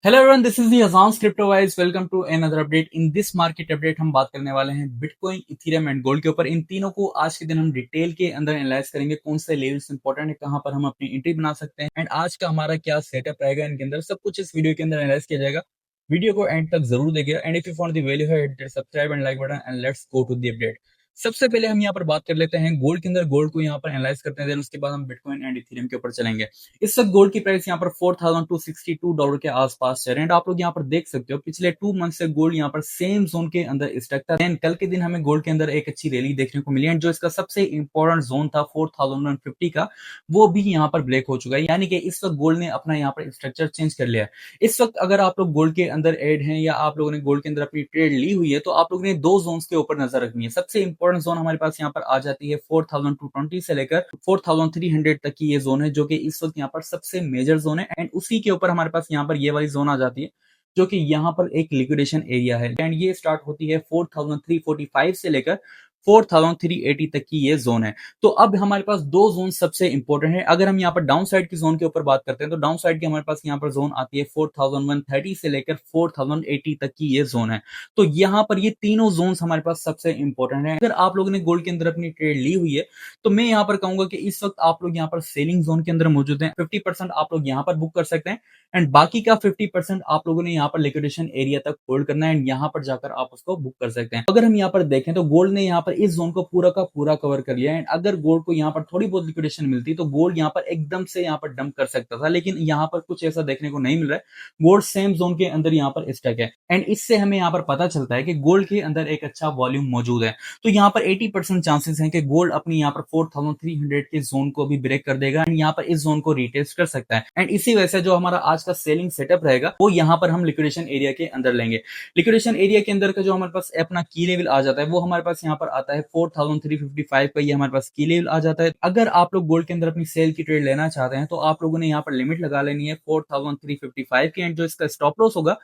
Hello everyone, this is the Ajan's crypto wise. Welcome to another update. In this market update हम बात करने वाले हैं बिटकॉइन, इथेरियम एंड गोल्ड के ऊपर। इन तीनों को आज के दिन हम डिटेल के अंदर एनालाइज करेंगे, कौन से लेवल्स इंपॉर्टेंट है, कहां पर हम अपनी एंट्री बना सकते हैं एंड आज का हमारा क्या सेटअप रहेगा इनके अंदर। सब कुछ इस वीडियो के अंदर एनालाइज किया जाएगा। वीडियो को एंड तक जरूर देखिएगा and if you found the value है hit subscribe and like button and let's go to the update. सबसे पहले हम यहाँ पर बात कर लेते हैं गोल्ड के अंदर। गोल्ड को यहाँ पर एनालाइज करते हैं, देन उसके बाद हम बिटकॉइन एंड इथेरियम के ऊपर चलेंगे। इस वक्त गोल्ड की प्राइस यहाँ पर $4,262 के आसपास चल रहे हैं। आप लोग यहाँ पर देख सकते हो पिछले 2 मंथ से गोल्ड यहाँ पर सेम जोन के अंदर स्टक था। एंड कल के दिन हमें गोल्ड के अंदर एक अच्छी रैली देखने को मिली एंड जो इसका सबसे इंपॉर्टेंट जोन था 4150 का, वो भी यहाँ पर ब्रेक हो चुका है। यानी कि इस वक्त गोल्ड ने अपना यहाँ पर स्ट्रक्चर चेंज कर लिया है। इस वक्त अगर आप लोग गोल्ड के अंदर एड हैं या आप लोगों ने गोल्ड के अंदर अपनी ट्रेड ली हुई है, तो आप लोगों ने दो जोन्स के ऊपर नजर रखनी है। सबसे इंपॉर्टेंट जोन हमारे पास यहाँ पर आ जाती है 4220 से लेकर 4300 तक की ये जोन है, जो कि इस वक्त यहाँ पर सबसे मेजर जोन है। एंड उसी के ऊपर हमारे पास यहाँ पर ये वाली जोन आ जाती है, जो कि यहाँ पर एक लिक्विडेशन एरिया है एंड ये स्टार्ट होती है 4345 से लेकर 4380 तक की ये जोन है। तो अब हमारे पास दो जोन सबसे इंपॉर्टेंट है। अगर हम यहाँ पर डाउन साइड की जोन के ऊपर बात करते हैं, तो डाउन साइड की हमारे पास यहाँ पर जोन आती है 4130 से लेकर 4080 तक की ये जोन है। तो यहाँ पर ये तीनों जोन हमारे पास सबसे इंपॉर्टेंट है। अगर आप लोगों ने गोल्ड के अंदर अपनी ट्रेड ली हुई है, तो मैं यहाँ पर कहूंगा कि इस वक्त आप लोग यहाँ पर सेलिंग जोन के अंदर मौजूद हैं। 50% आप लोग यहाँ पर बुक कर सकते हैं एंड बाकी का 50% आप लोगों ने यहाँ पर लिक्विडेशन एरिया तक होल्ड करना है एंड यहाँ पर जाकर आप उसको बुक कर सकते हैं। अगर हम यहाँ पर देखें तो गोल्ड ने यहाँ पर इस जोन को पूरा का पूरा कवर कर लिया है एंड अगर गोल्ड को यहाँ पर थोड़ी बहुत लिक्विडेशन मिलती तो गोल्ड यहाँ पर एकदम से यहाँ पर डंप कर सकता था, लेकिन यहाँ पर कुछ ऐसा देखने को नहीं मिल रहा है। गोल्ड सेम जोन के अंदर यहाँ पर स्टक है एंड इससे हमें यहाँ पर पता चलता है कि गोल्ड के अंदर एक अच्छा वॉल्यूम मौजूद है। तो यहाँ पर 80% चांसेस हैं कि गोल्ड अपनी यहाँ पर 4300 के जोन को भी ब्रेक कर देगा एंड यहाँ पर इस जोन को रिटेस्ट कर सकता है। एंड इसी वजह से जो हमारा आज का सेलिंग सेटअप रहेगा वो यहाँ पर हम लिक्विडेशन एरिया के अंदर लेंगे। लिक्विडेशन एरिया के अंदर का जो हमारे पास अपना की लेवल आ जाता है, वो हमारे पास यहाँ पर आता है 4355 का, ये हमारे पास की लेवल आ जाता है। अगर आप लोग गोल्ड के अंदर अपनी सेल की ट्रेड लेना चाहते हैं, तो आप लोगों ने यहाँ पर लिमिट लगा लेनी है 4355 की एंड जो इसका स्टॉप लॉस होगा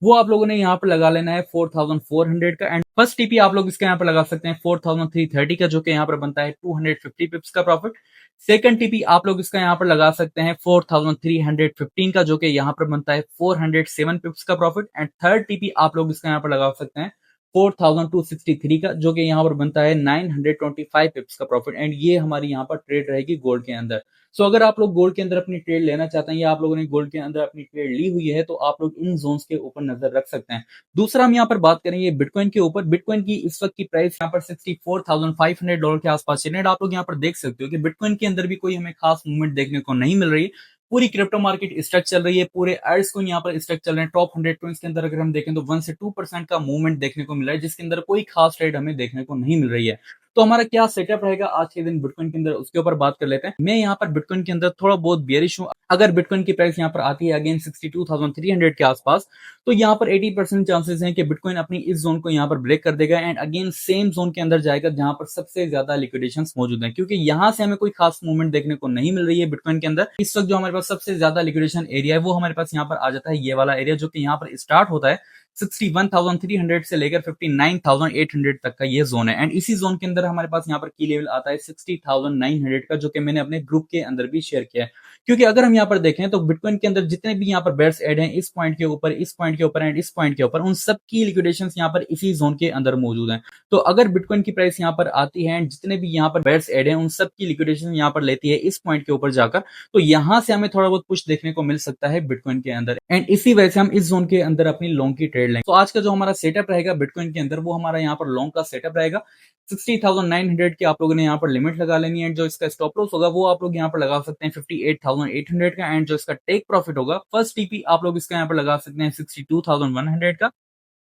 वो आप लोगों ने यहाँ पर लगा लेना है 4400 का। एंड फर्स्ट टीपी आप लोग इसका यहाँ पर लगा सकते हैं 4330 का, जो कि यहाँ पर बनता है 250 पिप्स का प्रॉफिट। सेकंड टीपी आप लोग इसका यहाँ पर लगा सकते हैं 4315 का, जो कि यहाँ पर बनता है 407 पिप्स का प्रॉफिट। एंड थर्ड टीपी आप लोग इसका यहाँ पर लगा सकते हैं 4263 का, जो कि यहाँ पर बनता है 925 पिप्स का प्रॉफिट। एंड ये हमारी यहाँ पर ट्रेड रहेगी गोल्ड के अंदर। सो अगर आप लोग गोल्ड के अंदर अपनी ट्रेड लेना चाहते हैं या आप लोगों ने गोल्ड के अंदर अपनी ट्रेड ली हुई है, तो आप लोग इन जोन्स के ऊपर नजर रख सकते हैं। दूसरा हम यहाँ पर बात करेंगे बिटकॉइन के ऊपर। बिटकॉइन की इस वक्त की प्राइस यहाँ पर $64,500 के आसपास चल रही है। आप लोग यहाँ पर देख सकते हो कि बिटकॉइन के अंदर भी कोई हमें खास मूवमेंट देखने को नहीं मिल रही है। पूरी क्रिप्टो मार्केट स्टक चल रही है, पूरे एड्स को यहाँ पर स्टक चल रहे हैं। टॉप 100 coins के अंदर अगर हम देखें तो 1 से 2% का मूवमेंट देखने को मिल रहा है, जिसके अंदर कोई खास ट्रेड हमें देखने को नहीं मिल रही है। तो हमारा क्या सेटअप रहेगा आज के दिन बिटकॉइन के अंदर, उसके ऊपर बात कर लेते हैं। मैं यहाँ पर बिटकॉइन के अंदर थोड़ा बहुत बेयरिश हूँ। अगर बिटकॉइन की प्राइस यहाँ पर आती है अगेन 62,300 के आसपास, तो यहाँ पर 80% चांसेस हैं कि बिटकॉइन अपनी इस जोन को यहाँ पर ब्रेक कर देगा एंड अगेन सेम जोन के अंदर जाएगा जहां पर सबसे ज्यादा लिक्विडेशन मौजूद है, क्योंकि यहाँ से हमें कोई खास मूवमेंट देखने को नहीं मिल रही है बिटकॉइन के अंदर। इस वक्त जो हमारे पास सबसे ज्यादा लिक्विडेशन एरिया है वो हमारे पास यहाँ पर आ जाता है ये वाला एरिया, जो कि यहाँ पर स्टार्ट होता है 61,300 से लेकर 59,800 तक का ये जोन है। एंड इसी जोन के अंदर हमारे पास यहाँ पर की लेवल आता है 60,900 का, जो कि मैंने अपने ग्रुप के अंदर भी शेयर किया है। क्योंकि अगर हम यहाँ पर देखें तो बिटकॉइन के अंदर जितने भी यहाँ पर बेयर्स ऐड हैं, इस पॉइंट के ऊपर, इस पॉइंट के ऊपर एंड इस पॉइंट के ऊपर, उन सब की लिक्विडेशन यहाँ पर इसी जोन के अंदर मौजूद है। तो अगर बिटकॉइन की प्राइस यहाँ पर आती है एंड जितने भी यहाँ पर बेयर्स ऐड हैं उन सब की लिक्विडेशन यहाँ पर लेती है इस पॉइंट के ऊपर जाकर, तो यहाँ से हमें थोड़ा बहुत पुश देखने को मिल सकता है बिटकॉइन के अंदर एंड इसी वजह से हम इस जोन के अंदर अपनी लॉन्ग की ट्रेड लेंगे। तो आज का जो हमारा सेटअप रहेगा बिटकॉइन के अंदर, वो हमारा यहाँ पर लॉन्ग का सेटअप रहेगा। 60,900 की आप लोगों ने यहाँ पर लिमिट लगा लेनी है। जो इसका स्टॉप लॉस होगा वो आप लोग यहाँ पर लगा सकते हैं 58,800 का एंड जो इसका टेक प्रॉफिट होगा फर्स्ट टीपी आप लोग इसका यहाँ पर लगा सकते हैं 62,100 का।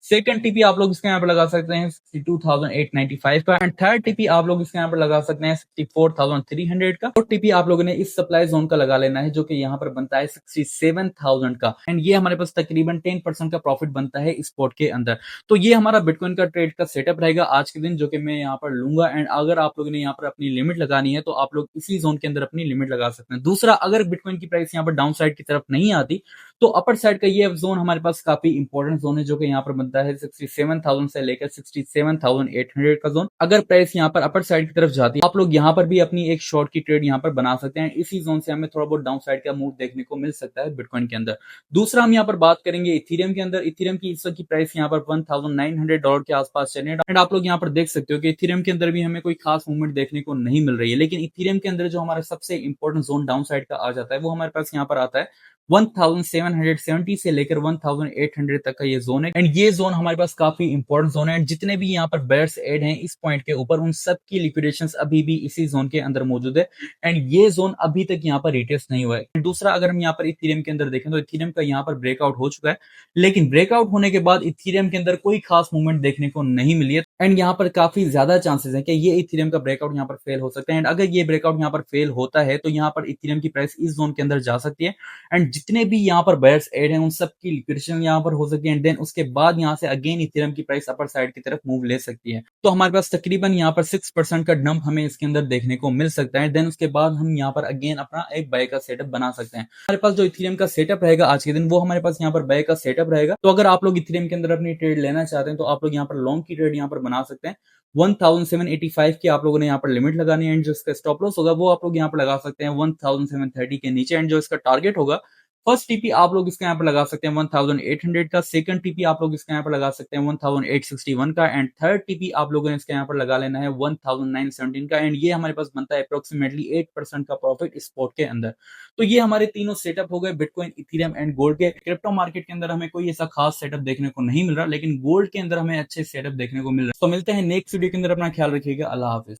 सेकंड टीपी आप लोग इसके यहाँ पर लगा सकते हैं 62,895 का एंड थर्ड टीपी आप लोग इसके यहाँ पर लगा सकते हैं 64,300 का। और टीपी आप लोगों ने इस सप्लाई जोन का लगा लेना है, जो कि यहाँ पर बनता है 67,000 का एंड ये हमारे पास तकरीबन 10% का प्रॉफिट बनता है स्पॉट के अंदर। तो ये हमारा बिटकॉइन का ट्रेड का सेटअप रहेगा आज के दिन, जो कि मैं यहाँ पर लूंगा। एंड अगर आप लोगों ने यहाँ पर अपनी लिमिट लगानी है तो आप लोग इसी जोन के अंदर अपनी लिमिट लगा सकते हैं। दूसरा, अगर बिटकॉइन की प्राइस यहाँ पर डाउन साइड की तरफ नहीं आती, तो अपर साइड का ये जोन हमारे पास काफी इंपॉर्टेंट जोन है, जो कि यहाँ पर बनता है 67,000 से लेकर 67,800 का जोन। अगर प्राइस यहाँ पर अपर साइड की तरफ जाती है, आप लोग यहाँ पर भी अपनी एक शॉर्ट की ट्रेड यहाँ पर बना सकते हैं। इसी जोन से हमें थोड़ा बहुत डाउन साइड का मूव देखने को मिल सकता है बिटकॉइन के अंदर। दूसरा हम यहाँ पर बात करेंगे इथीरियम के अंदर। इथीरियम की इस वक्त की प्राइस यहाँ पर $1,900 के आसपास चल रही है, एंड आप लोग यहाँ पर देख सकते हो कि इथीरियम के अंदर भी हमें कोई खास मूवमेंट देखने को नहीं मिल रही है। लेकिन इथीरियम के अंदर जो हमारा सबसे इंपॉर्टेंट जोन डाउन साइड का आ जाता है, वो हमारे पास यहाँ पर आता है 1770 से लेकर 1800 तक का ये जोन है, एंड ये जोन हमारे पास काफी इंपॉर्टेंट जोन है। एंड जितने भी यहाँ पर बेयर्स एड हैं इस पॉइंट के ऊपर, उन सब की लिक्विडेशंस अभी भी इसी जोन के अंदर मौजूद है, एंड ये जोन अभी तक यहाँ पर रिटेस्ट नहीं हुआ है। दूसरा, अगर हम यहाँ पर इथीरियम के अंदर देखें तो इथीरियम का यहाँ पर ब्रेकआउट हो चुका है, लेकिन ब्रेकआउट होने के बाद इथीरियम के अंदर कोई खास मूवमेंट देखने को नहीं मिली है, एंड यहाँ पर काफी ज्यादा चांसेस है कि ये इथीरियम का ब्रेकआउट यहाँ पर फेल हो सकता है। एंड अगर ये ब्रेकआउट यहाँ पर फेल होता है तो यहाँ पर इथीरियम की प्राइस इस जोन के अंदर जा सकती है, एंड जितने भी यहाँ पर बायर्स एड हैं उन सब की लिक्विडेशन यहाँ पर हो सकती है, एंड देन उसके बाद यहाँ से अगेन इथेरियम की प्राइस अपर साइड की तरफ मूव ले सकती है। तो हमारे पास तकरीबन यहाँ पर 6% का डंप हमें इसके अंदर देखने को मिल सकता है, देन उसके बाद हम यहाँ पर अगेन अपना एक बाय का सेटअप बना सकते हैं। हमारे पास जो इथेरियम का सेटअप रहेगा आज के दिन, वो हमारे पास यहाँ पर बाय का सेटअप रहेगा। तो अगर आप लोग इथेरियम के अंदर अपनी ट्रेड लेना चाहते हैं तो आप लोग यहाँ पर लॉन्ग की ट्रेड यहाँ पर बना सकते हैं। 1785 की आप लोगों ने यहाँ पर लिमिट लगानी है, एंड जो इसका स्टॉप लॉस होगा वो आप लोग यहाँ पर लगा सकते हैं 1730 के नीचे, एंड जो इसका टारगेट होगा, फर्स्ट टीपी आप लोग इसका यहाँ पर लगा सकते हैं 1800 का, सेकंड टीपी आप लोग इसका यहाँ पर लगा सकते हैं 1861 का, एंड थर्ड टीपी आप लोगों ने इसका यहाँ पर लगा लेना है 1917 का, एंड ये हमारे पास बनता है अप्रोक्सीमेटली 8% का प्रॉफिट स्पॉट के अंदर। तो ये हमारे तीनों सेटअप हो गए बिटकॉइन, इथेरियम एंड गोल्ड के। क्रिप्टो मार्केट के अंदर हमें कोई ऐसा खास सेटअप देखने को नहीं मिल रहा, लेकिन गोल्ड के अंदर हमें अच्छे सेटअप देखने को मिल रहा है। तो मिलते हैं नेक्स्ट वीडियो के अंदर, अपना ख्याल रखिएगा, अल्लाह हाफिज।